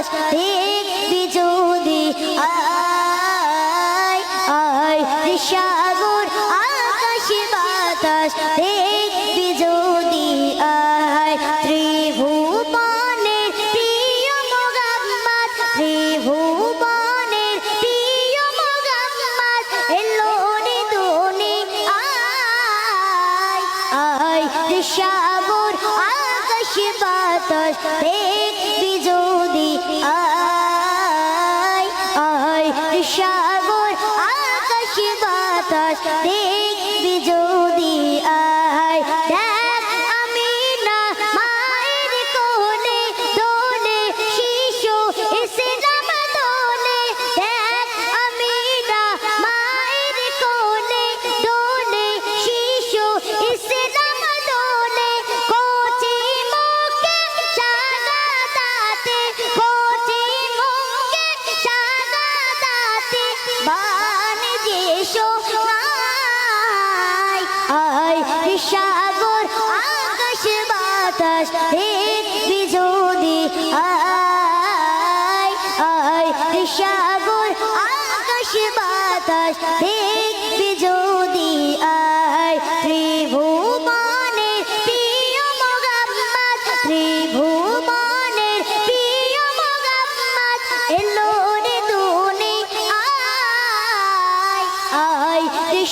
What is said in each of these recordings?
বাতাস দেখবি যদি আয় আয় সাগর আকাশ বাতাস দেখবি যদি আয় ত্রিভুবনের প্রিয় মোহাম্মদ ত্রিভুবনের প্রিয় মোহাম্মদ এলো রে দুনি আয় আয় সাগর আকাশ বাতাস দেখবি যদি আয় আয় সাগর আকাশ বাতাস দেখবি যদি আয় দেখ আমি না মায়ের কোলে দোলে শিশু ইসলাম দোলে দেখ আমি না মায়ের কোলে দোলে শিশু ইসলাম দোলে কোচি মুখে শাহাদাতে কোচি মুখে শাহাদাতে বান যে শোনায় আয় সাগর আকাশ বাতাস দেখবি যদি আয় আয় সাগর আকাশ বাতাস দেখবি যদি আয় ত্রিভুবনের প্রিয় মোহাম্মদ ত্রিভুবনের প্রিয় মোহাম্মদ এলো রে দুনি আয় আয়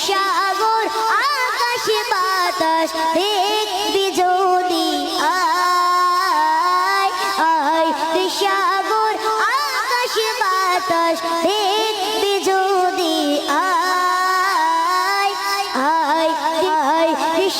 সাগর আকাশ বাতাস দেখবি যদি আয় আয় সাগর আকাশ বাতাস দেখবি যদি আয় আয় আয়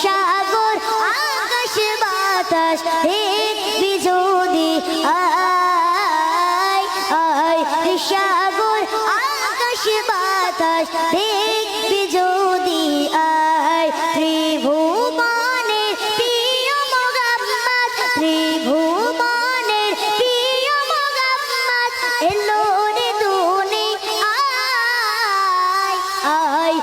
সাগর আকাশ বাতাস দেখবি যদি আয় আয় সাগর আকাশ বাতাস দেখবি যদি আয় ত্রিভুবনের প্রিয় মোহাম্মদ ত্রিভুবনের প্রিয় মোহাম্মদ এলো রে দুনি আয় আয়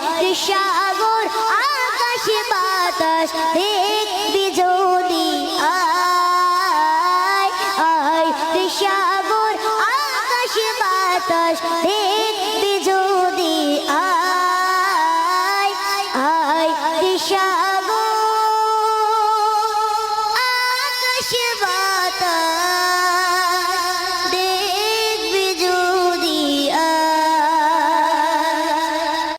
সাগর আকাশ বাতাস দেখবি যদি আয় আয় সাগর আকাশ বাতাস